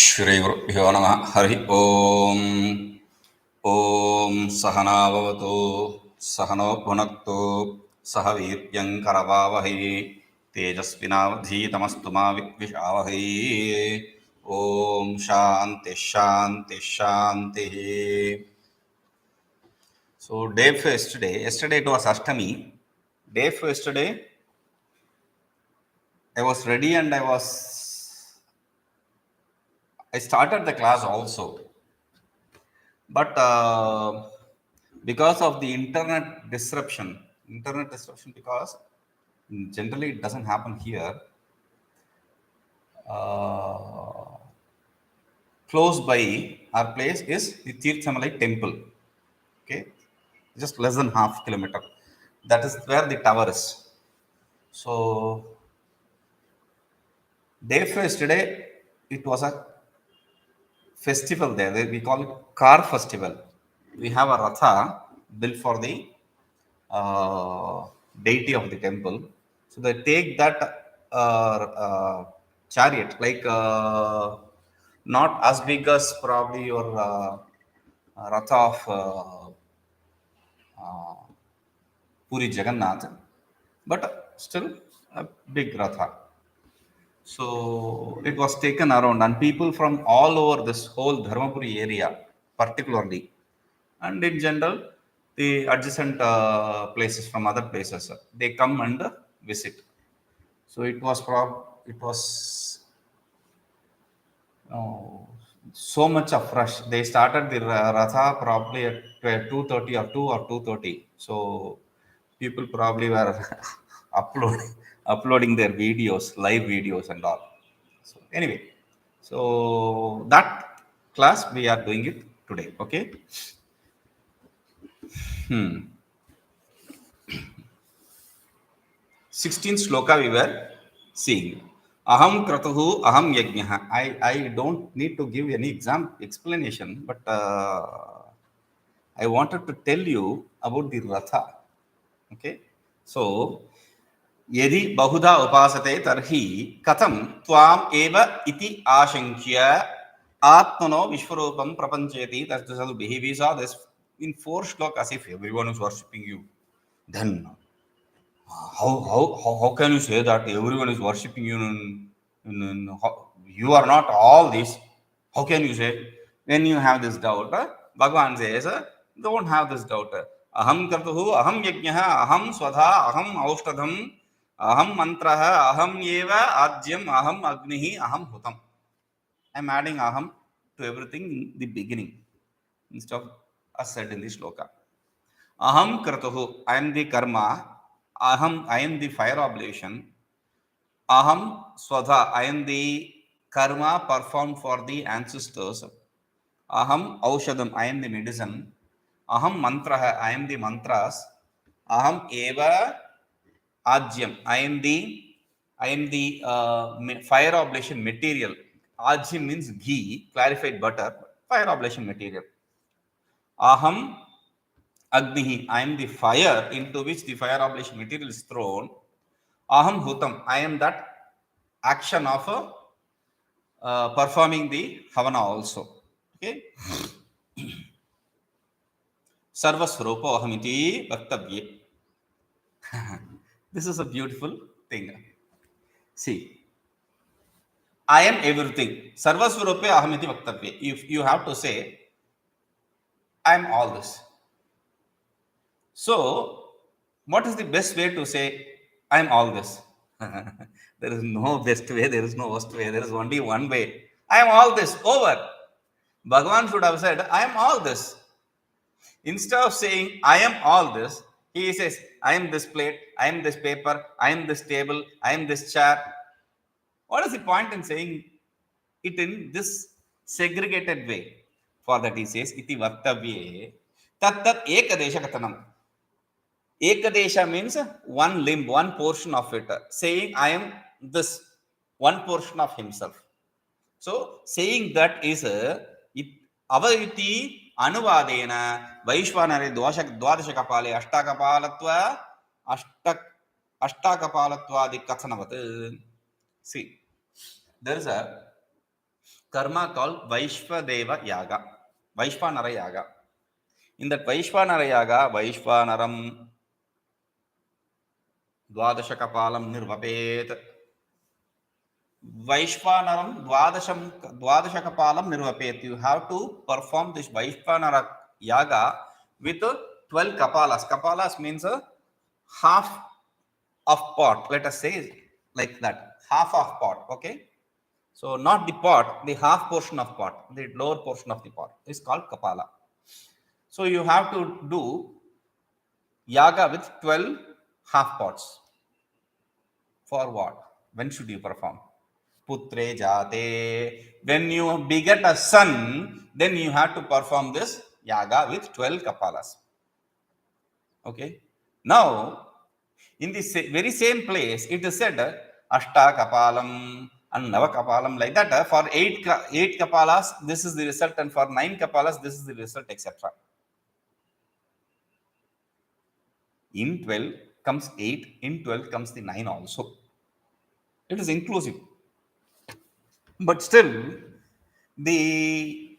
श्रीगुरुभ्यो नमः। हरि ओम। ओम सहनाववतु सहनो भुनक्तु सह वीर्यं करवावहै तेजस्विनावधीतमस्तु मा विद्विषावहै। ओम शांति शांति शांति. So day for yesterday it was Ashtami. Day for yesterday I was ready and I started the class also. But because of the internet disruption because generally it doesn't happen here. Close by our place is the Tirthamalai temple. Okay, just less than half kilometer. That is where the tower is. So day for yesterday, it was a festival there. We call it car festival. We have a ratha built for the deity of the temple. So they take that chariot, like not as big as probably your ratha of Puri Jagannath, but still a big ratha. So it was taken around, and people from all over this whole Dharmapuri area, particularly, and in general, the adjacent places from other places, they come and visit. So it was so much of rush. They started the Ratha probably at 2:30 or 2:30. So people probably were uploading their videos, live videos and all. So anyway, so that class we are doing it today. Okay. 16th shloka we were seeing. Aham kratuhu aham yajnaha. I don't need to give any explanation, but I wanted to tell you about the ratha. Okay. So यदि बहुधा उपासते तर्हि कथं त्वाम एव इति आशंक्य आत्मनो विश्वरूपं प्रपंचयति. We saw this in 4 shlokas. If everyone is worshipping you, then how can you say that everyone is worshipping you you are not all this? How can you say? When you have this doubt, Bhagavan says, don't have this doubt. Aham kratuhu, aham yajnaha, aham swadha, aham aushtadham, aham mantraha, aham eva ajyam, aham agnihi, aham hutam. I am adding aham to everything in the beginning instead of as said in the shloka. Aham kratuhu, I am the karma. Aham, I am the fire oblation. Aham swadha, I am the karma performed for the ancestors. Aham aushadam, I am the medicine. Aham mantraha, I am the mantras. Aham eva ajyam, I am the fire oblation material. Ajyam means ghee, clarified butter, fire oblation material. Aham Agnihi, I am the fire into which the fire oblation material is thrown. Aham Hutam, I am that action of performing the Havana also. Okay. Sarvasvarupo ahamiti vaktavye. This is a beautiful thing. See, I am everything. Sarvasvarupe ahamiti vaktavye. If you have to say, I am all this. So, what is the best way to say, I am all this? There is no best way, there is no worst way, there is only one way. I am all this, over. Bhagavan should have said, I am all this. Instead of saying, I am all this, he says, I am this plate, I am this paper, I am this table, I am this chair. What is the point in saying it in this segregated way? For that he says, iti vaktavye tat tat ekadesha kathanam. Ekadesha means one limb, one portion of it. Saying I am this, one portion of himself. So saying that is avayiti anuvadena vaishwanare dwadashakapale ashtakapalatva ashtakapalatva kthanavat. See, there is a karma called Vaishvadeva Yaga, Vaishvanara Yaga. In that Vaishvanara Yaga, Vaishvanaram Dwadashakapalam Nirvapet. Vaishvanaram Dwadashakapalam Nirvapet. You have to perform this Vaishvanara Yaga with 12 kapalas. Kapalas means a half of pot. Let us say like that. Half of pot. Okay. So not the pot, the half portion of pot, the lower portion of the pot is called kapala. So you have to do yaga with 12 half pots. For what? When should you perform? Putre jate. When you beget a son, then you have to perform this yaga with 12 kapalas. Okay. Now, in the very same place, it is said Ashta kapalam and Nava kapalam, like that. For 8 kapalas, this is the result, and for 9 kapalas, this is the result, etc. In 12 comes 8, in 12 comes the 9 also. It is inclusive. But still, the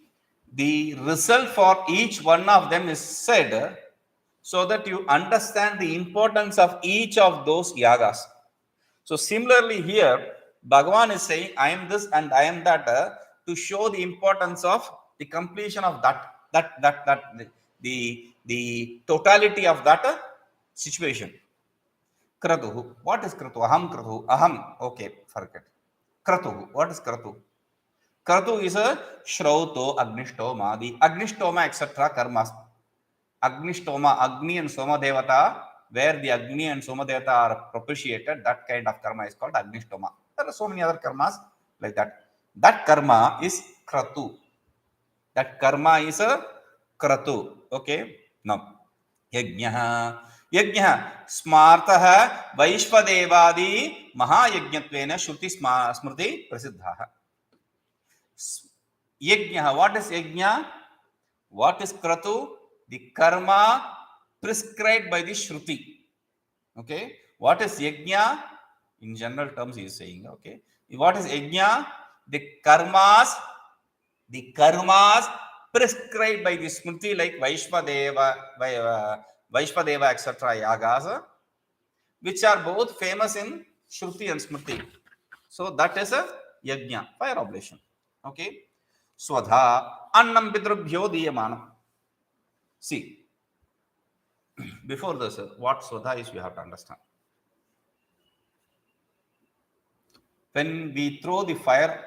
result for each one of them is said so that you understand the importance of each of those yagas. So similarly here, Bhagavan is saying, I am this and I am that, to show the importance of the completion of the totality of that situation. Kratuhu. What is Kratu? Aham Kratu. Aham. Okay, forget. Kratu. What is Kratu? Kratu is a Shrauto, Agnishtoma, the Agnishtoma, etc. karmas. Agnishtoma, Agni and Soma Devata, where the Agni and Soma Devata are propitiated, that kind of karma is called Agnishtoma. There are so many other karmas like that. That karma is Kratu. That karma is a Kratu. Okay? Now, Yajnaha. Yajnaha. Smartaha Vaishvadevadi Mahayajnatvena Shruti Smriti Prasiddhaha. Yajnaha. What is Yajna? What is Kratu? The karma prescribed by the Shruti. Okay. What is Yajna? In general terms, he is saying. Okay. What is Yajna? The karmas prescribed by the Smriti, like Vaishvadeva, etc. Yagas, which are both famous in Shruti and Smriti. So that is a Yajna, fire oblation. Okay. Swadha annam pitrubhyo diyamanam. See, before this, what Swadha is, you have to understand. When we throw the fire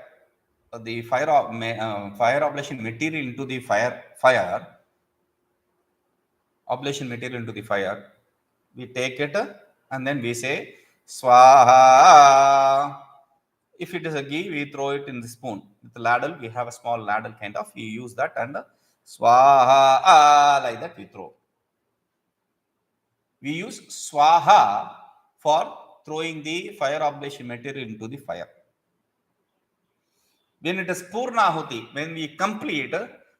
oblation material into the oblation material into the fire, we take it and then we say Swaha. If it is a ghee, we throw it in the spoon. With the ladle, we have a small ladle kind of, we use that, and Swaha, like that we throw. We use Swaha for throwing the fire oblation material into the fire. When it is Purnahuti, when we complete,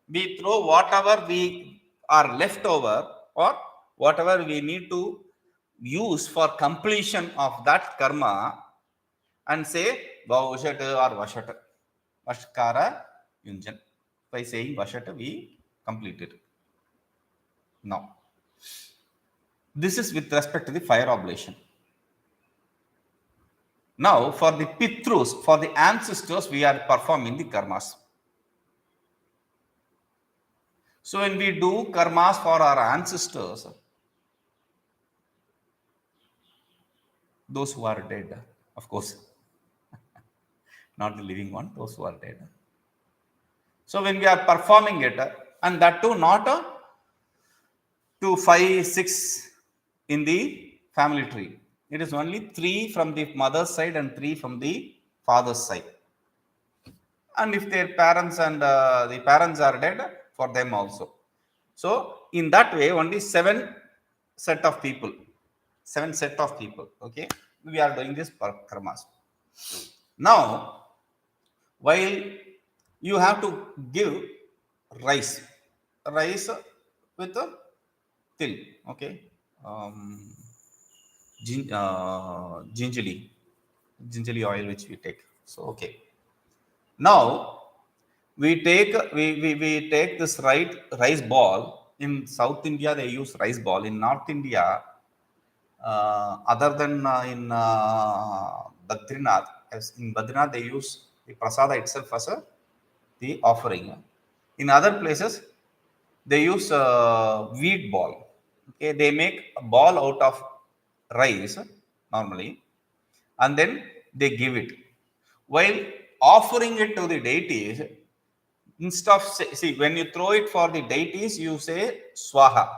we throw whatever we are left over or whatever we need to use for completion of that karma, and say Vaushat or Vashat. Vashkara Yunjan. By saying Vashat, we complete it. Now, this is with respect to the fire oblation. Now, for the Pitrus, for the ancestors, we are performing the karmas. So, when we do karmas for our ancestors, those who are dead, of course, not the living one, those who are dead. So, when we are performing it, and that too not 2, 5, 6 in the family tree. It is only 3 from the mother's side and 3 from the father's side. And if their parents and the parents are dead, for them also. So, in that way, only 7 set of people. 7 set of people. Okay. We are doing this karmas. Now, while you have to give rice with til. Okay. Gingerly oil which we take. So, okay. Now, we take this rice ball. In South India, they use rice ball. In North India, other than in Badrinath, as in Badrinath, they use the prasada itself as the offering. In other places, they use wheat ball. Okay, they make a ball out of rice normally, and then they give it. While offering it to the deities, instead of see, when you throw it for the deities, you say swaha.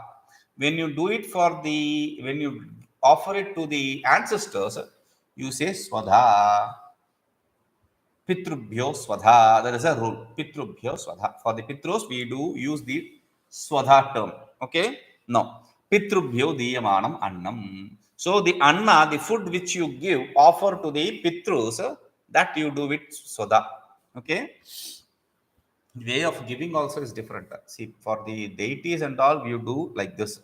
When you do it for the, when you offer it to the ancestors, you say swadha. Pitrubhyo swadha. There is a rule. Pitrubhyo swadha. For the pitros, we do use the swadha term. Okay? No. Pitrubhyo diyamanam annam. So the anna, the food which you give, offer to the pitros, that you do with swadha. Okay? The way of giving also is different. See, for the deities and all, you do like this.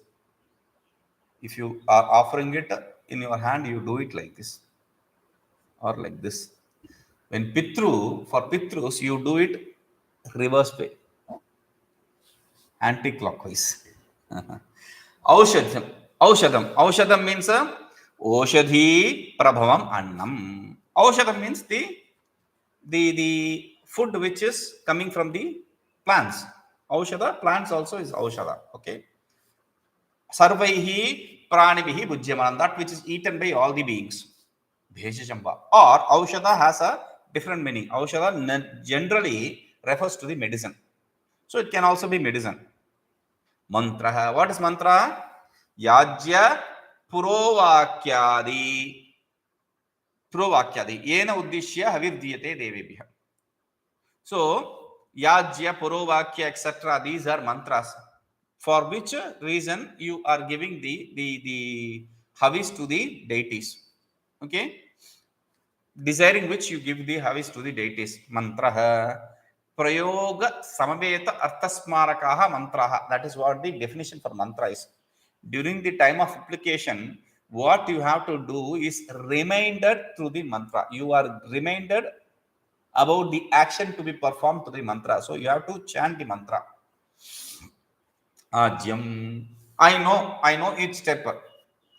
If you are offering it in your hand, you do it like this or like this. When Pitru, for Pitrus, you do it reverse way, anti-clockwise. Aushadham. Aushadham means Oshadhi Prabhavam Annam. Aushadham means the food which is coming from the plants. Aushadha, plants also is Aushadha. Okay. Sarvaihi Pranibihi Bhujyamanam, that which is eaten by all the beings. Bheshashamba. Or Aushadha has a different meaning. Aushadha generally refers to the medicine. So it can also be medicine. Mantra. What is mantra? Yajya Purovakyadi. Purovakyadi. Yena Uddishya Havirdiyate Devibhya. So Yajya, Purovakya, etc. These are mantras. For which reason you are giving the havis to the deities. Okay? Desiring which you give the havis to the deities. Mantraha. Prayoga samaveta arthasmarakaha mantraha. That is what the definition for mantra is. During the time of application, what you have to do is reminded through the mantra. You are reminded about the action to be performed to the mantra. So you have to chant the mantra. Ajyam. I know each step.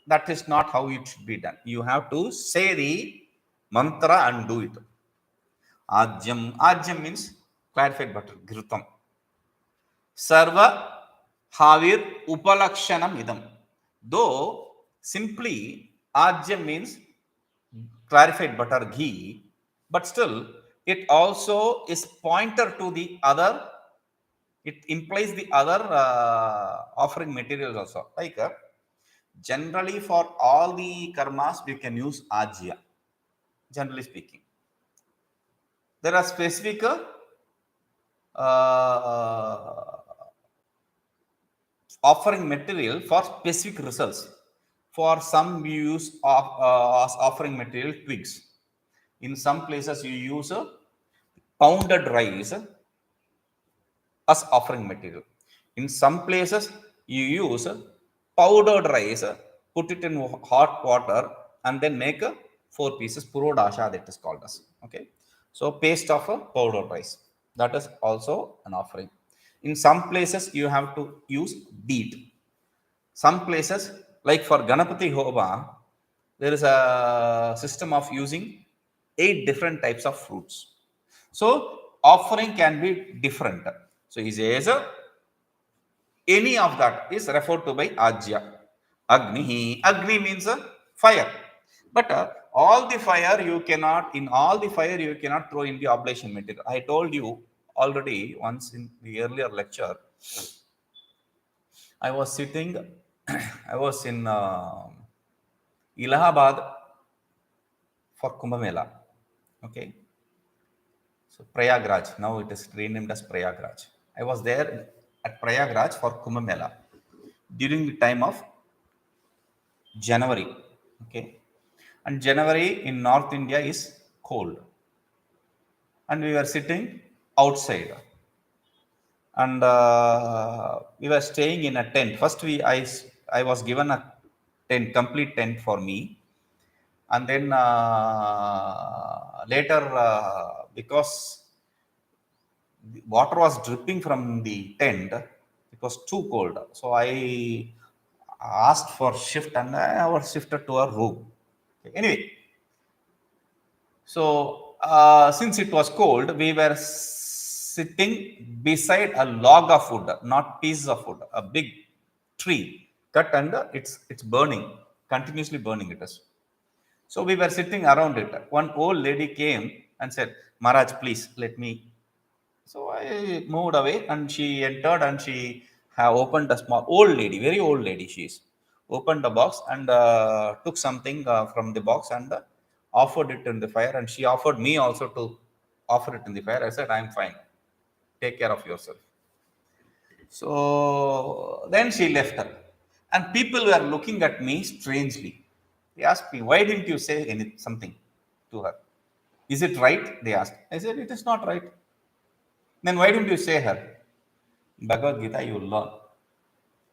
That is not how it should be done. You have to say the mantra and do it. Ajyam. Ajyam means clarified butter, ghrutam. Sarva havir upalakshanam idam. Though simply ajyam means clarified butter, ghee, but still it also is pointer to the other. It implies the other offering materials also. Like generally for all the karmas, we can use ajya. Generally speaking, there are specific offering material for specific results. For some, we use offering material twigs. In some places, you use pounded rice as offering material. In some places, you use powdered rice, put it in hot water, and then make 4 pieces. Purodasha, that is called as. Okay. So paste of powdered rice. That is also an offering. In some places, you have to use beet. Some places, like for Ganapati Homa, there is a system of using 8 different types of fruits. So offering can be different. So he says any of that is referred to by Ajya. Agni. Agni means fire. But all the fire you cannot, in all the fire you cannot throw in the oblation material. I told you already once in the earlier lecture. I was sitting, I was in Allahabad for Kumbh Mela. Okay. So Prayagraj, now it is renamed as Prayagraj. I was there at Prayagraj for Kumbh Mela during the time of January. Okay. And January in North India is cold. And we were sitting outside. And we were staying in a tent. First, I was given a tent, complete tent for me. And then later, because The water was dripping from the tent. It was too cold. So I asked for shift and I was shifted to a room. Okay. Anyway, so since it was cold, we were sitting beside a log of wood, not pieces of wood, a big tree cut and it's burning, continuously burning it is. So we were sitting around it. One old lady came and said, Maharaj, please let me. So I moved away and she entered and she have opened a small old lady, very old lady she is. Opened the box and took something from the box and offered it in the fire. And she offered me also to offer it in the fire. I said, I'm fine. Take care of yourself. So then she left her. And people were looking at me strangely. They asked me, why didn't you say something to her? Is it right? They asked. I said, it is not right. Then why didn't you say her? Bhagavad Gita, you learn.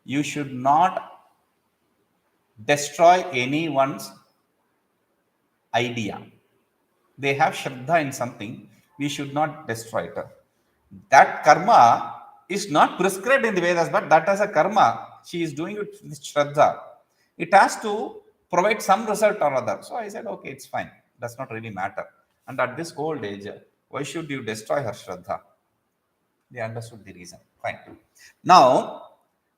You should not destroy anyone's idea. They have Shraddha in something, we should not destroy it. That karma is not prescribed in the Vedas, but that as a karma, she is doing it with Shraddha. It has to provide some result or other. So I said, okay, it's fine. Does not really matter. And at this old age, why should you destroy her Shraddha? They understood the reason. Fine. Now,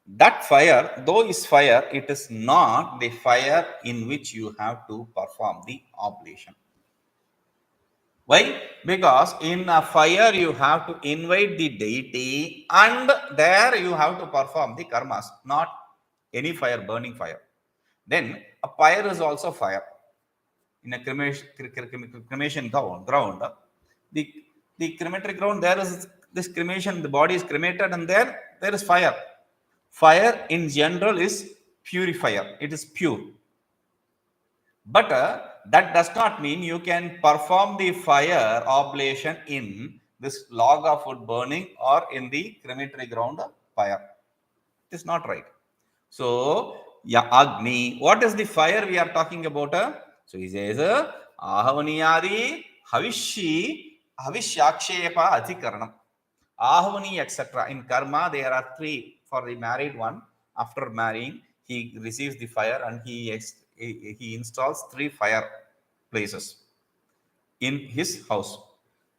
that fire, though is fire, it is not the fire in which you have to perform the oblation. Why? Because in a fire you have to invite the deity and there you have to perform the karmas, not any fire, burning fire. Then a fire is also fire. In a cremation ground, the crematory ground, there is this cremation, the body is cremated and there is fire. Fire in general is purifier. It is pure. But that does not mean you can perform the fire oblation in this log of wood burning or in the crematory ground fire. It is not right. So, yeah, Agni. What is the fire we are talking about? So he says, Ahavaniyadi, Havishi, Havishakshepa, Adhikaranam. Ahavani, etc. In karma, there are three. For the married one, after marrying, he receives the fire and he installs 3 fire places in his house.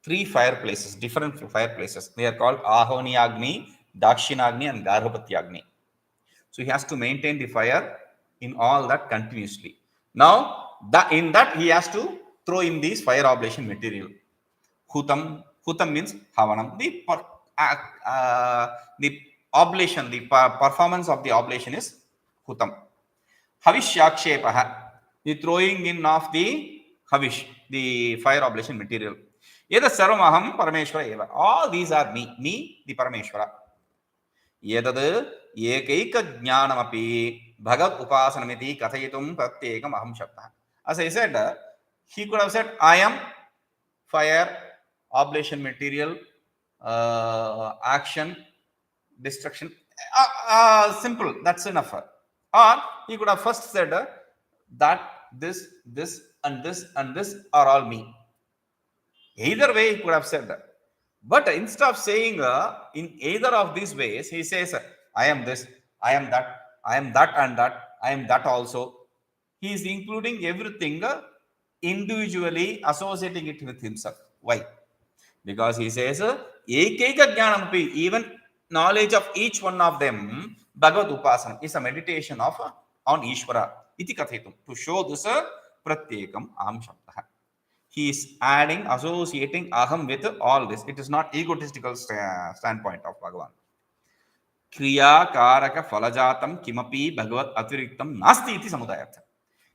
3 fireplaces, different fireplaces. They are called Ahavani Agni, Dakshinagni, and Garbhapati Agni. So he has to maintain the fire in all that continuously. Now, in that he has to throw in these fire oblation material. Hutam means Havanam. The oblation, the performance of the oblation is Hutam. Havishakshepaha, the throwing in of the Havish, the fire oblation material. Yeda Sarvamaham Parameshwara Eva. All these are me, the Parameshwara. Yedad Yekaika Jnanamapi Bhagavad Upasanamiti Kathayitum Pratyekam Aham Shakta. As I said, he could have said, I am fire, oblation material, action, destruction. Simple, that's enough. Or he could have first said that this, and this, and this are all me. Either way, he could have said that. But instead of saying in either of these ways, he says, I am this, I am that, I am that and that, I am that also. He is including everything individually, associating it with himself. Why? Because he says, Ekaika Jnanamapi, even knowledge of each one of them, Bhagavad Upasana, is a meditation of on Ishvara. Iti kathitum. To show this Pratyekam Aham Shabdaha. He is adding, associating Aham with all this. It is not egotistical standpoint of Bhagavan. Kriya Karaka Falajatam Kimapi Bhagavad Atiriktam Nasti iti Samudayartha.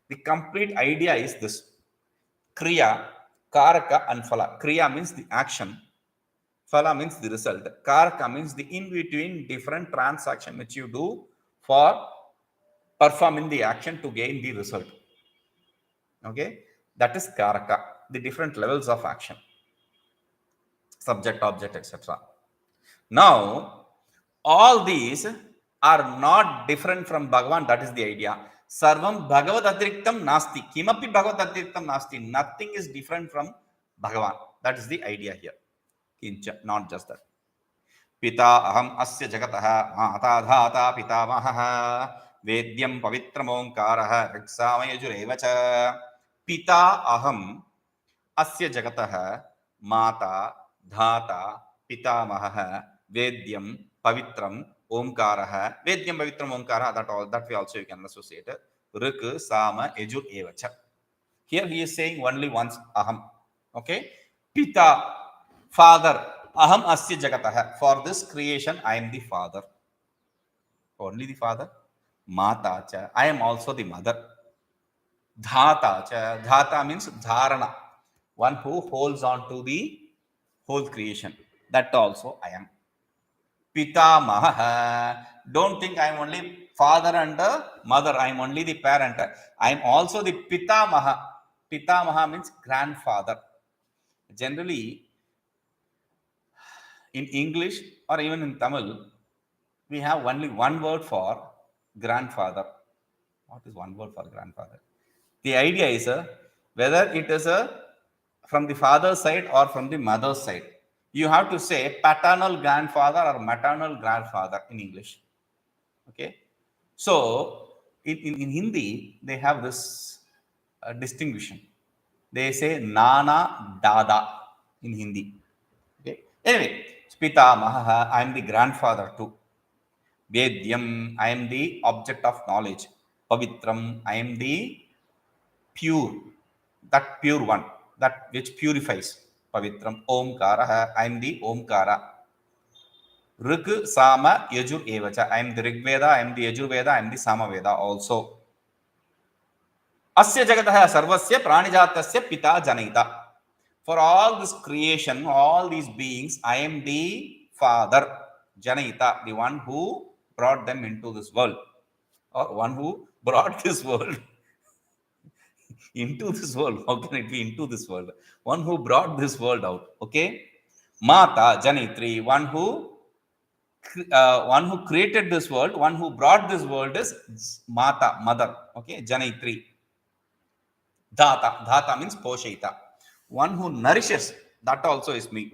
The complete idea is this. Kriya, Karaka and Phala. Kriya means the action. Phala means the result. Karaka means the in-between different transaction which you do for performing the action to gain the result. Okay? That is Karaka. The different levels of action. Subject, object, etc. Now, all these are not different from Bhagavan. That is the idea. Sarvam Bhagavad Atiriktam Nasti. Kimapi Bhagavad Atiriktam Nasti. Nothing is different from Bhagavan. That is the idea here. Not just that. पिता अहम अस्य जगतः माता धाता पितामहः वेद्यं पवित्रमोङ्कारः ऋक्सामयजुरेव च पिता अहम अस्य जगतः माता धाता पितामहः वेद्यं पवित्रम ओंकारः वेद्यं पवित्रम ओंकारः that we also you can associate ऋक् साम यजुर एव च. Here he is saying only once aham. Okay, pita, father, aham asya jagatah, for this creation I am the father, only the father. Mata cha, I am also the mother. Dhata cha, dhata means dharana, one who holds on to the whole creation, that also I am. Pitamaha, don't think I am only father and mother, I am only the parent, I am also the pitamaha. Pitamaha means grandfather. Generally in English or even in Tamil, we have only one word for grandfather. What is one word for grandfather? The idea is whether it is from the father's side or from the mother's side, you have to say paternal grandfather or maternal grandfather in English. Okay, so in Hindi they have this distinction. They say nana dada in Hindi. Okay, anyway, pitamaha, I am the grandfather too. Vedyam, I am the object of knowledge. Pavitram, I am the pure, that pure one, that which purifies. Pavitram. Omkara, I am the Omkara. Rik, Sama, Yajur, Evacha. I am the Rig Veda, I am the Yajur Veda, I am the Sama Veda also. Asya Jagatah Sarvasya Pranijatasya Pita Janita. For all this creation, all these beings, I am the father. Janita, the one who brought them into this world, or one who brought this world into this world. How can it be into this world? One who brought this world out. Okay, Mata Janitri, one who created this world, one who brought this world is Mata, mother. Okay, Janitri. Dhata, dhata means poshita, one who nourishes, that also is me.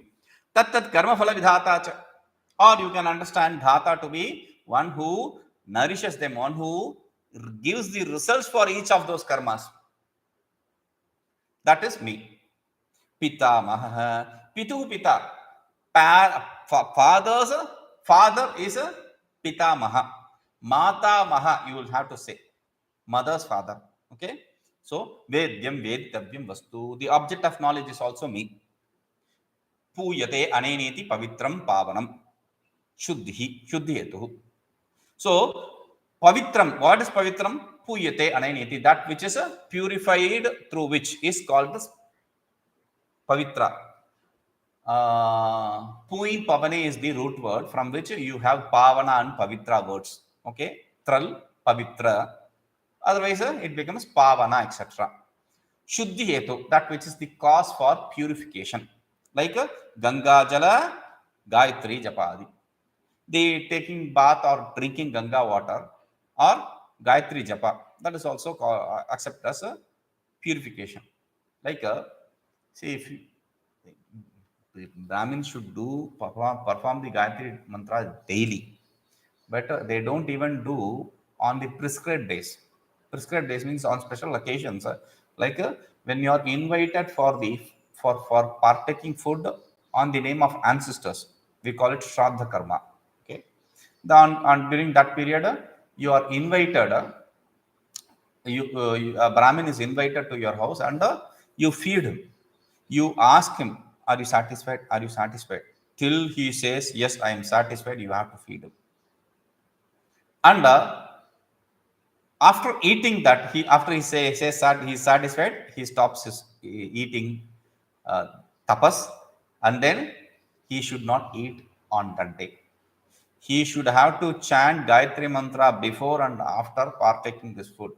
Tat karma phala vidhata cha. Or you can understand dhata to be one who nourishes them, one who gives the results for each of those karmas. That is me. Pita maha, pitu pita, father is a pita maha. Mata maha, you will have to say mother's father. Okay, so vedyam vedtavyam vastu, the object of knowledge is also me. Puyate aneneti pavitram pavanam. Shuddhi, shuddhi hetu. So pavitram, what is pavitram? Puyate aneneti, that which is purified through which is called as pavitra. Pui pavane is the root word from which you have pavana and pavitra words. Okay, tral, pavitra, otherwise it becomes pavana, etc. Shuddhi hetu, that which is the cause for purification, like Ganga Jala, Gayatri Japadi. They taking bath or drinking Ganga water or Gayatri Japa, that is also accepted as a purification. Like see, if Brahmins should perform the Gayatri mantra daily, but they don't even do on the prescribed days. Prescribed days means on special occasions, like when you are invited for partaking food on the name of ancestors, we call it Shraddha Karma. Okay, during that period, you are invited. A Brahmin is invited to your house and you feed him. You ask him, are you satisfied? Are you satisfied? Till he says, yes, I am satisfied, you have to feed him. And after eating that, after he says he is satisfied, he stops his eating tapas, and then he should not eat on that day. He should have to chant Gayatri mantra before and after partaking this food,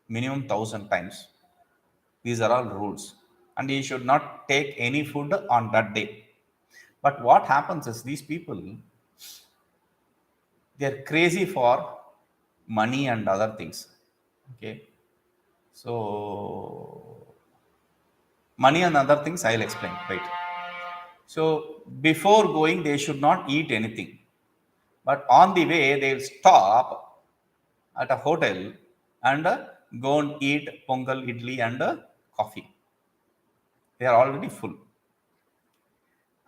minimum 1,000 times. These are all rules, and he should not take any food on that day. But what happens is, these people, they are crazy for money and other things. Okay, so money and other things I'll explain. Right, So before going, they should not eat anything. But on the way, they will stop at a hotel and go and eat pongal, idli, and coffee. They are already full.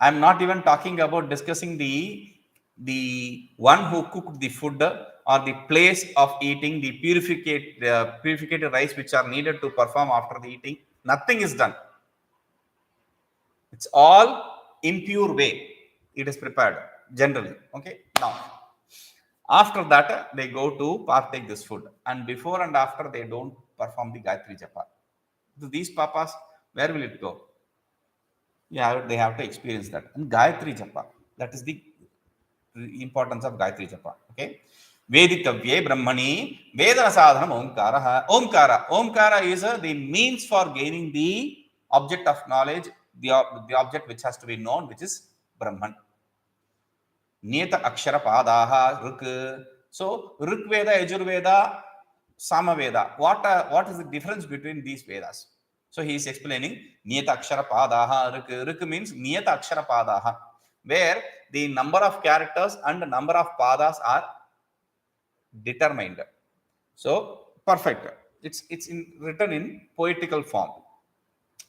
I'm not even talking about discussing the one who cooked the food or the place of eating, the purificated rice which are needed to perform after the eating. Nothing is done. It's all impure way. It is prepared generally. Okay. Now, after that, they go to partake this food, and before and after they don't perform the Gayatri Japa. So these papas, where will it go? Yeah, they have to experience that. And Gayatri Japa, that is the importance of Gayatri Japa. Okay. Veditavye Brahmani Vedana Sadhanam Omkara. Omkara is the means for gaining the object of knowledge, the object which has to be known, which is Brahman. Niyata Akshara Padaha Ruk. So Rik Veda, Yajurveda, Samaveda. What is the difference between these Vedas? So he is explaining Niyata Akshara Padaha Rik. Rik means Niyata Akshara Padaha, where the number of characters and the number of padas are determined. So perfect. It's written in poetical form,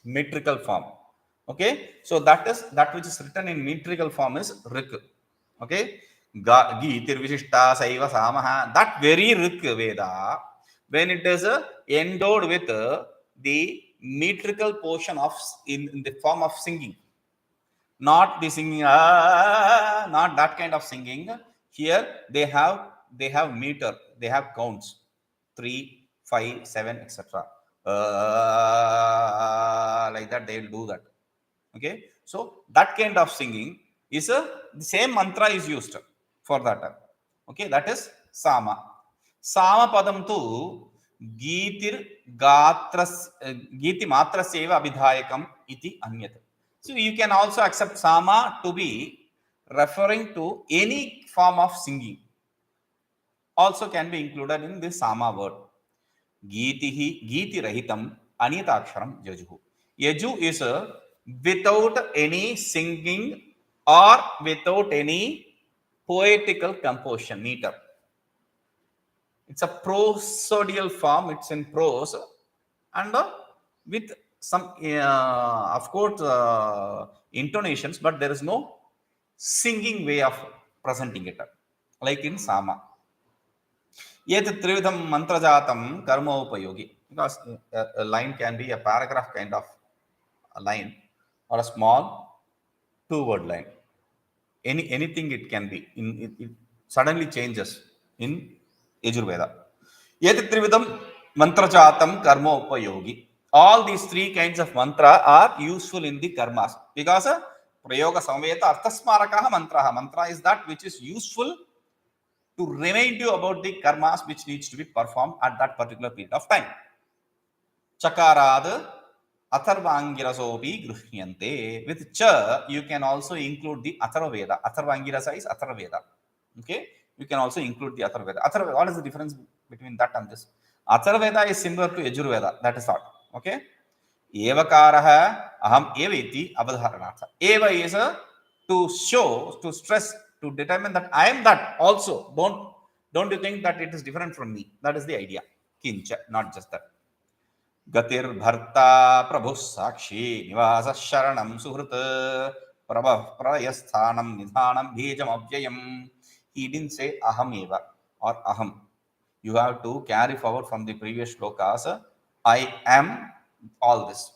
metrical form. Okay. So that which is written in metrical form is Rik. Okay. Gitir Vishishta Saiva Samaha. That very Rik Veda, when it is endowed with the metrical portion of in the form of singing, not the singing, not that kind of singing. Here they have meter, they have counts, 3, 5, 7, etc. Like that they will do that. Okay, so that kind of singing is the same mantra is used for that. Okay, that is Sama. Sama padam tu Gitir Gatras Giti Matraseva Abhidhayakam iti Anyat. So you can also accept Sama to be referring to any form of singing. Also can be included in this Sama word. Giti Rahitam Anitaksharam Yajuhu. Yaju is without any singing or without any poetical composition, meter. It's a prosodial form, it's in prose, and with some, of course, intonations, but there is no singing way of presenting it, like in Sama. Yet Trividam Mantrajatam Karma Upayogi. Because a line can be a paragraph kind of a line or a small 2-word line. Anything it can be. It suddenly changes in Yajurveda. Yet Trividam Mantrajatam Karma Upayogi. All these 3 kinds of mantra are useful in the karmas. Because Prayoga Samveta Arthasmarakaha Mantraha. Mantra is that which is useful to remind you about the karmas which needs to be performed at that particular period of time. Chakarad Atharvangirasopi Gruhyante. With Cha, you can also include the Atharvaveda. Atharvangirasa is Atharvaveda. Okay? You can also include the Atharvaveda. Atharvaveda, what is the difference between that and this? Atharvaveda is similar to Yajurveda. That is all. Okay? Evakaraha Aham Eviti Avadharanatha. Eva is to show, to stress, to determine that I am that also. Don't you think that it is different from me? That is the idea. Kincha, not just that. Gatir Bharta Prabhu Sakshi Nivasa Sharanam Suhrut Prabha Prayasthanam Nidhanam Bhejam Abhyayam. He didn't say Aham Eva or Aham. You have to carry forward from the previous shlokas. I am all this.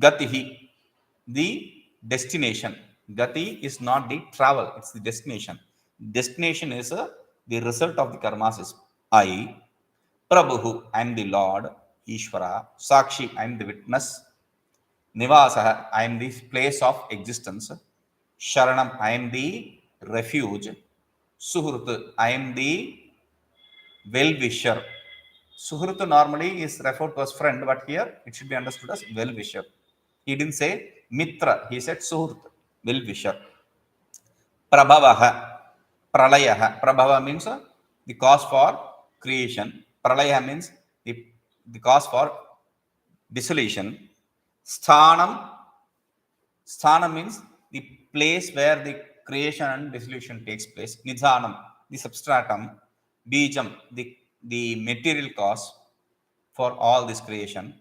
Gatihi, the destination. Gati is not the travel, it's the destination. Destination is the result of the karmas is I. Prabhu, I am the Lord. Ishvara. Sakshi, I am the witness. Nivasa, I am the place of existence. Sharanam, I am the refuge. Suhrut, I am the well-wisher. Suhrut normally is referred to as friend, but here it should be understood as well-wisher. He didn't say Mitra, he said Suhrt, well-wisher. Prabhavaha, Pralayaha. Prabhava means the cause for creation. Pralaya means the cause for dissolution. Sthanam means the place where the creation and dissolution takes place. Nidhanam, the substratum. Bijam, the material cause for all this creation.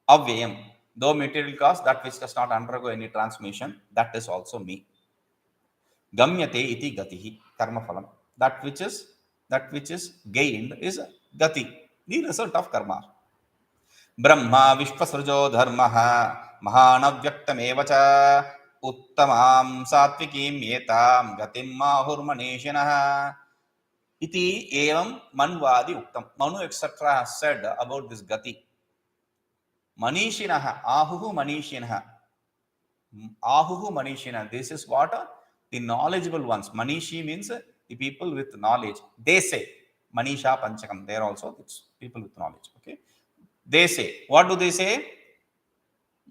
Avyayam, though material cause, that which does not undergo any transformation, that is also me. Gamyate iti gatihi, karma phalam. That which is gained is gati, the result of karma. Brahma vishvasrujo dharmaha mahanavyaktame vacha uttamam satvikim etam gatim mahurmaneshinaha iti evam manvadi uktam. Manu etc. has said about this gati. Manishinaha, ahuhu manishinaha. Ahuhu manishina. This is what the knowledgeable ones. Manishi means the people with knowledge. They say, Manisha Panchakam. There also it's people with knowledge. Okay. They say, what do they say?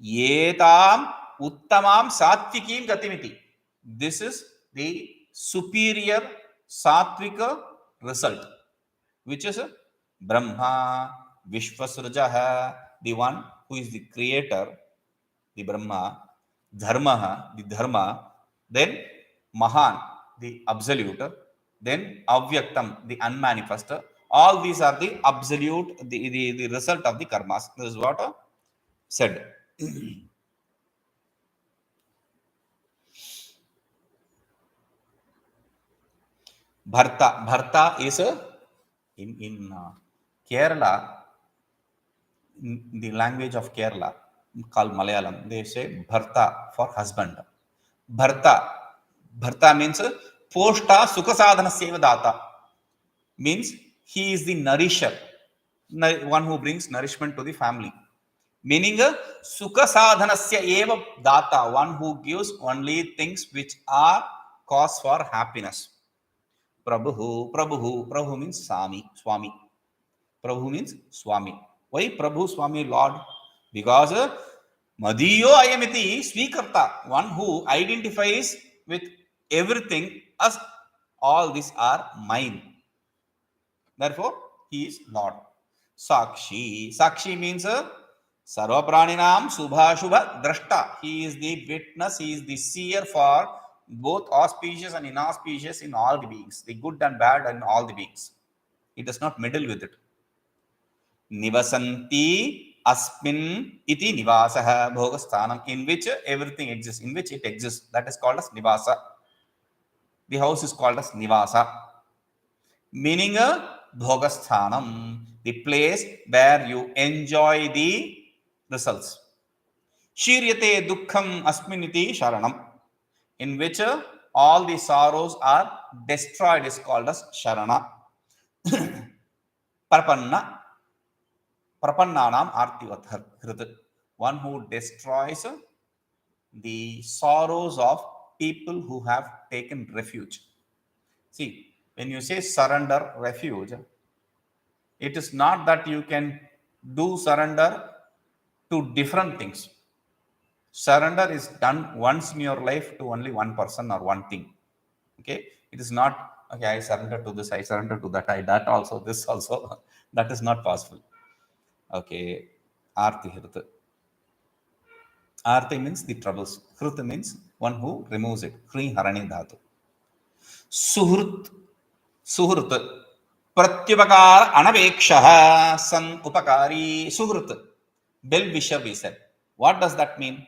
Yetam uttamam satvikim gatimiti. This is the superior satvika result, which is Brahma Vishvasrajaha, the one who is the creator, the Brahma, Dharmaha, the Dharma, then Mahan, the absolute, then Avyaktam, the unmanifest. All these are the absolute, the result of the karmas. This is what said. Bharta is in Kerala, in the language of Kerala, called Malayalam, they say Bharta for husband. Bharta means Poshta Sukhasadhana Sevadata, means he is the nourisher, one who brings nourishment to the family. Meaning Sukhasadhanasya eva data, one who gives only things which are cause for happiness. Prabhu means Swami. Prabhu means Swami. Why Prabhu, Swami, Lord? Because Madiyo Ayamiti Swikarta, one who identifies with everything as all these are mine. Therefore, he is Lord. Sakshi means Sarva Praninam Subha Shubha Drashta. He is the witness, he is the seer for both auspicious and inauspicious in all the beings, the good and bad in all the beings. He does not meddle with it. Nivasanti asmin iti nivasaha bhogasthanam, in which everything exists, in which it exists. That is called as nivasa. The house is called as nivasa. Meaning bhogasthanam, the place where you enjoy the results. Shiryate dukkham asminiti sharanam, in which all the sorrows are destroyed, is called as sharana. Prapannanam artivat, one who destroys the sorrows of people who have taken refuge. See, when you say surrender, refuge, it is not that you can do surrender to different things. Surrender is done once in your life to only one person or one thing. Okay, it is not, okay, I surrender to this, I surrender to that, I that also, this also. That is not possible. Okay, Arti Hrita. Arti means the troubles. Hrita means one who removes it. Hri Harani Dhatu. Suhrut. Pratyupakar anavekshaha san upakari suhrut. Bel Bishop, he said. What does that mean?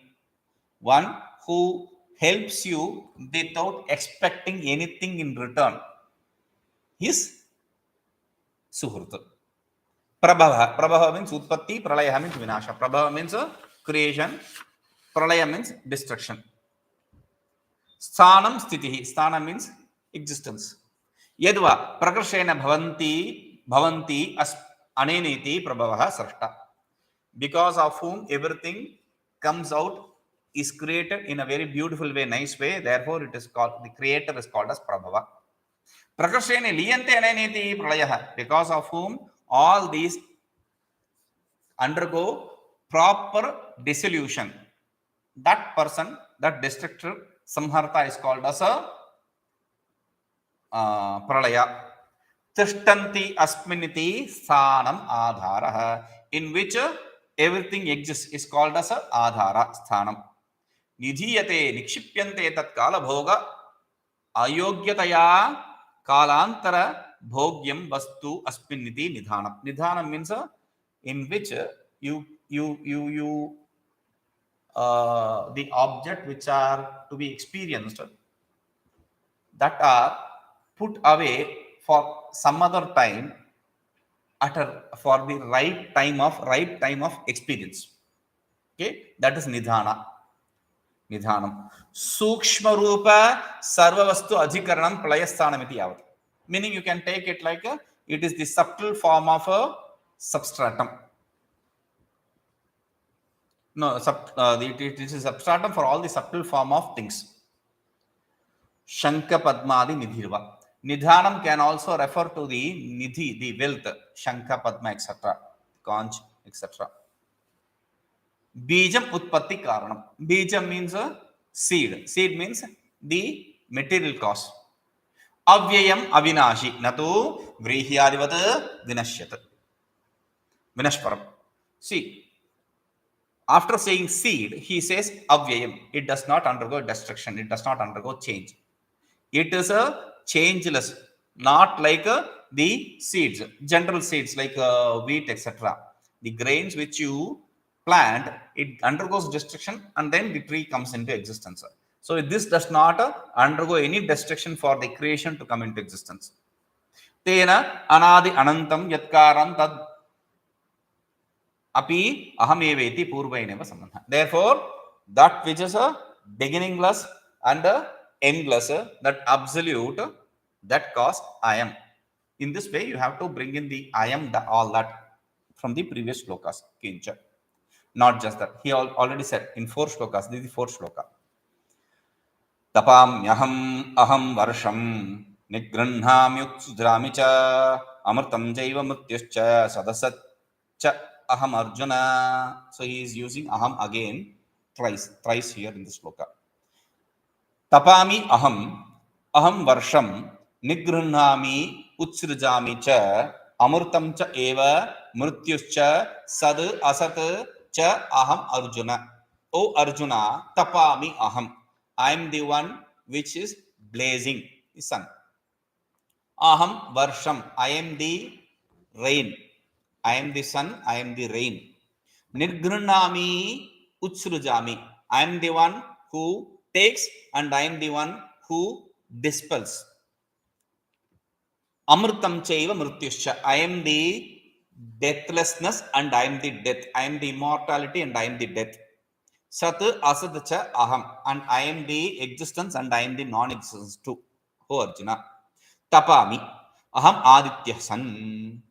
One who helps you without expecting anything in return is Suhrut. Prabhava means Utpatti, Pralaya means Vinasha. Prabhava means creation, Pralaya means destruction. Sthanam Sthitihi. Sthana means existence. Yadva Prakarshena Bhavanti as Aneniti Prabhavaha Srashta. Because of whom everything comes out, is created in a very beautiful way, nice way. Therefore, it is called, the creator is called as Prabhava. Prakarshene liyante aneniti pralayaha, because of whom all these undergo proper dissolution. That person, that destructor, samharta, is called as a pralaya. Tishtanti asminiti sthanam adharaha, in which everything exists, is called as a adhara, sthanam. निधीयते निक्षिप्यन्ते तत्काल भोग अयोग्यतया कालांतर भोग्यम वस्तु अस्मिन्निति निधानम. Nidanam means in which you the object which are to be experienced that are put away for some other time at for the right time of experience. Okay, that is nidhana. Nidhanam. Sukshma rupa sarva vastu adhikaranam pralayasthanam iti yavat. Meaning you can take it like it is the subtle form of a substratum. No, it is a substratum for all the subtle form of things. Shanka Padmadi Nidhirva. Nidhanam can also refer to the Nidhi, the wealth, Shanka Padma, etc., conch, etc. Bijam Utpatti Karanam. Bijam means a seed. Seed means the material cause. Avyayam Avinashi. Natu Vrihyadivat Vinashyat. Vinashparam. See, after saying seed, he says Avyayam. It does not undergo destruction. It does not undergo change. It is a changeless, not like the seeds, general seeds like wheat, etc. The grains which you plant, it undergoes destruction and then the tree comes into existence. So this does not undergo any destruction for the creation to come into existence. Tena anadi anantam yatkaram tad api ahameveti purvaineva sambandha. Therefore, that which is a beginningless and endless, that absolute, that cause I am. In this way, you have to bring in the I am, all that from the previous shlokas. Kincha. Not just that. He already said in 4 shlokas. This is the 4th shloka. Tapamyaham aham varsham nigranhamyutsdrami cha amritam jaiva mrityuscha sadasat cha aham arjuna. So he is using aham again thrice here in this shloka. Tapami aham varsham nigranhami utsrjami cha amritam cha eva mrityuscha sad asat cha aham arjuna. O Arjuna, tapami aham. I am the one which is blazing, the sun. Aham varsham. I am the rain. I am the sun. I am the rain. Nirghrunami utsrujami. I am the one who takes and I am the one who dispels. Amritam chaiva mrityuscha. I am the deathlessness and I am the death. I am the immortality and I am the death. Sat asat cha aham. And I am the existence and I am the non-existence too. O Arjuna. Tapami. Aham aditya san.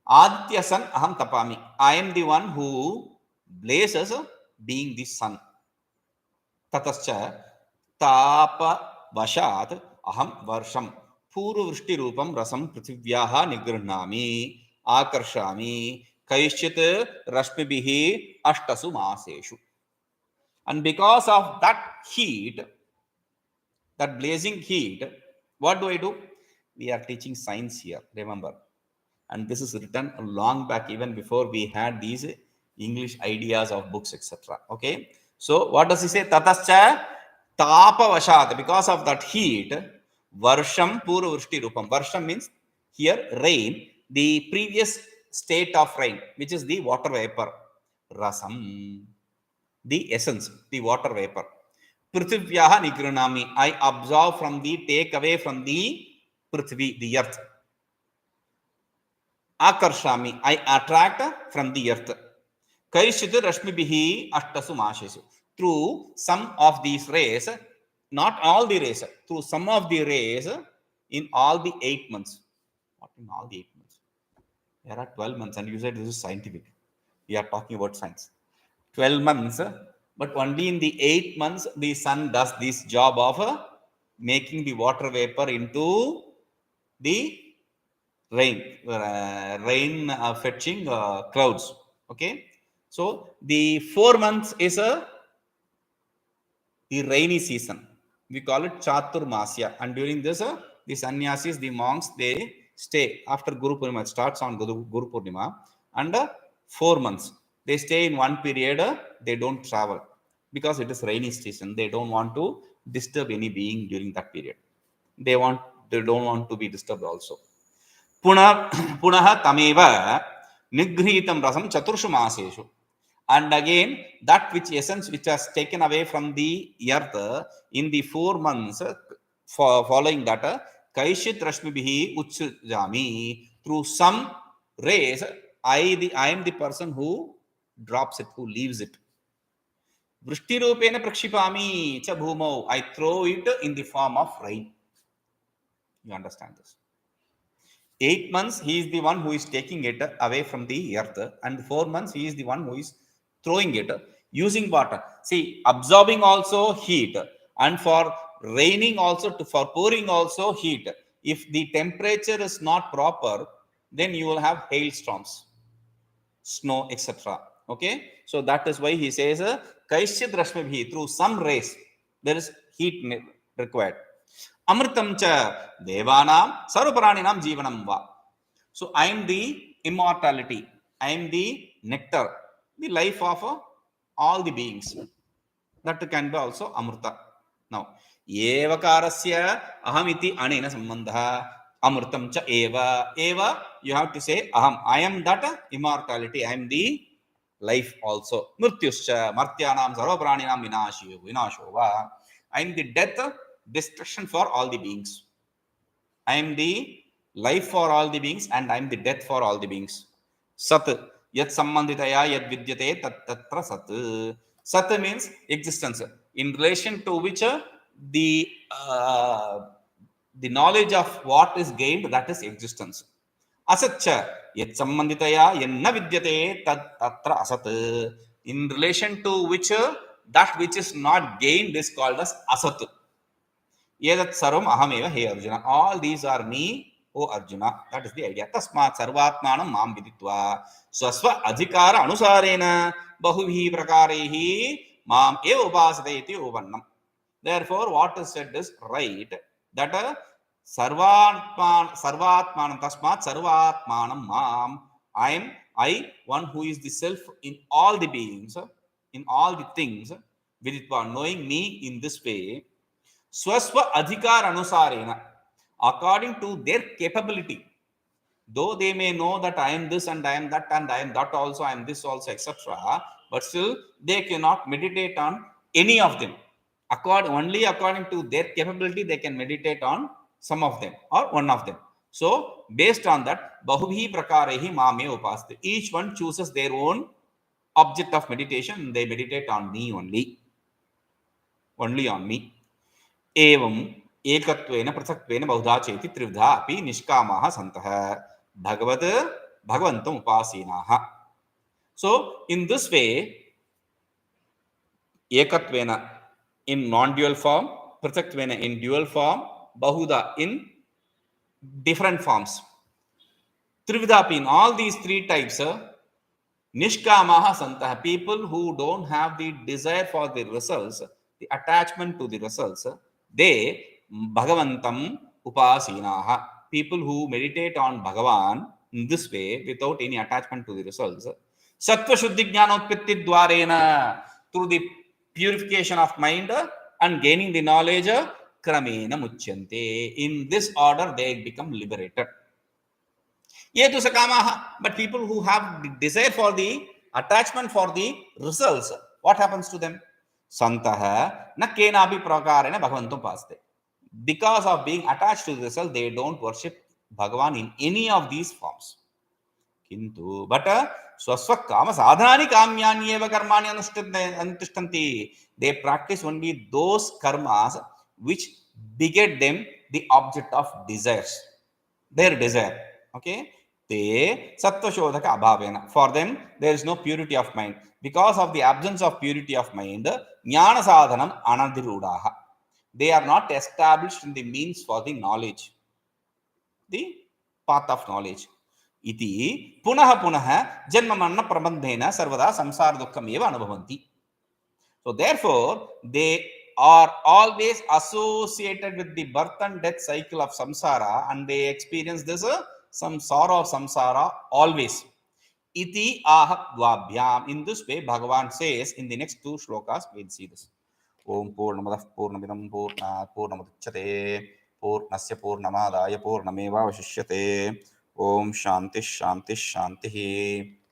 Aditya sun aham tapami. I am the one who blazes being the sun. Tatascha tapa vashat aham varsham. Purvrushti rupam rasam prithivyaha nigranami akarshami kaishchit rashmibihi ashtasu maseshu. And because of that heat, that blazing heat, what do? We are teaching science here, remember. And this is written long back, even before we had these English ideas of books, etc. Okay. So what does he say? Tatascha tapa vashat. Because of that heat, varsham purvrushti rupam. Varsham means here rain, the previous state of rain, which is the water vapor. Rasam, the essence, the water vapor. Prithivyaha nigranami. I absorb from the, take away from the prithvi, the earth. Akarshami. I attract from the earth. Kaishit rashmibihi ashtasu mashesu. Through some of these rays, not all the rays, through some of the rays in all the 8 months. What in all the 8 months? There are 12 months, and you said this is scientific. We are talking about science. 12 months, but only in the 8 months the sun does this job of making the water vapor into the rain fetching clouds. Okay, so the 4 months is the rainy season. We call it Chaturmasya, and during this the sannyasis, the monks, they stay after Guru Purnima. It starts on Guru Purnima, and 4 months they stay in one period. They don't travel. because it is rainy season. They don't want to disturb any being during that period. They don't want to be disturbed also. Punah tameva nigritam rasam chatursu maseshu. And again, that which essence which has taken away from the earth in the 4 months following that, kaishit rashmibhi uchjami, through some rays, I am the person who drops it, who leaves it. Vrishti rupena prakshipami cha bhumau, I throw it in the form of rain. You understand this? 8 months he is the one who is taking it away from the earth, and 4 months he is the one who is throwing it using water. See, absorbing also heat, and for raining also, for pouring also heat. If the temperature is not proper, then you will have hailstorms, snow, etc. Okay, so that is why he says kaishit rashmibhi, through some rays there is heat required. Amritam cha devanam sarvapraninam jivanam va. So I am the immortality, I am the nectar, the life of all the beings. That can be also amrita. Now evakarasya ahamiti anena sambandha amritam cha eva, you have to say aham, I am that immortality, I am the life also. Mrityuscha martyanam sarvapraninam vinasho va, I am the death, destruction for all the beings. I am the life for all the beings, and I am the death for all the beings. Sat yat sambanditaya yad vidyate tat tatra sat. Sat means existence, in relation to which the knowledge of what is gained, that is existence. Asatcha yat sambanditaya yanna vidyate tat tatra asat, in relation to which that which is not gained is called as asat. Edat sarvam ahameva he Arjuna, all these are me, O Arjuna. That is the idea. Tasmat sarvatmanam mam viditva swasva adhikara anusarena bahubhi prakarehi mam eva upasate iti uvannam. Therefore, what is said is right, that sarvatmanam tasmat sarvatmanam mam, I, one who is the self in all the beings, in all the things, viditva, knowing me in this way, swasva adhikar anusarena, according to their capability. Though they may know that I am this and I am that and I am that also, I am this also, etc., but still they cannot meditate on any of them. Only according to their capability they can meditate on some of them or one of them. So based on that, bahubhi prakarehi mame upasate, each one chooses their own object of meditation, and they meditate on me only on me. एवं एकत्वेन पृथक्त्वेन बहुधा चेति त्रिविधा अपि निष्कामाः सन्तः Bhagavad भगवन्तम् उपासीनाः. So in this way, ekattvena in non-dual form, prithaktvena in dual form, bahuda in different forms, trividapi in all these three types, nishkamaha santah, people who don't have the desire for the results, the attachment to the results, they bhagavantam upasinaha, people who meditate on Bhagavan in this way without any attachment to the results, sattva shuddhi jnanotpatti dwarena, through the purification of mind and gaining the knowledge, kramena muchyante, in this order they become liberated. Yetu sakamaha, but people who have the desire for the attachment for the results, what happens to them? Santaha na kenapi prakarena bhagavantam paste, because of being attached to the result, they don't worship Bhagavan in any of these forms. Kintu but swasva kama sadhanani kamyani eva karmani anushtanti, they practice only those karmas which beget them the object of desires, their desire. Okay, they sattva shodhaka abhavena, for them there is no purity of mind. Because of the absence of purity of mind, jnana sadhanam anadhirudaha, they are not established in the means for the knowledge, the path of knowledge. Iti punah janma manna prabandhena sarvada samsara dukkham eva anubhavanti. So therefore they are always associated with the birth and death cycle of samsara, and they experience this some sorrow of samsara always. iti aha dvabhyam. In this way, Bhagavan says in the next two shlokas, we'll see this. Om Purnamadah Purnamidam Purnat Purnamudachyate Purnasya Purnamadaya Purnameva Vashishyate. Om Shanti Shanti Shanti.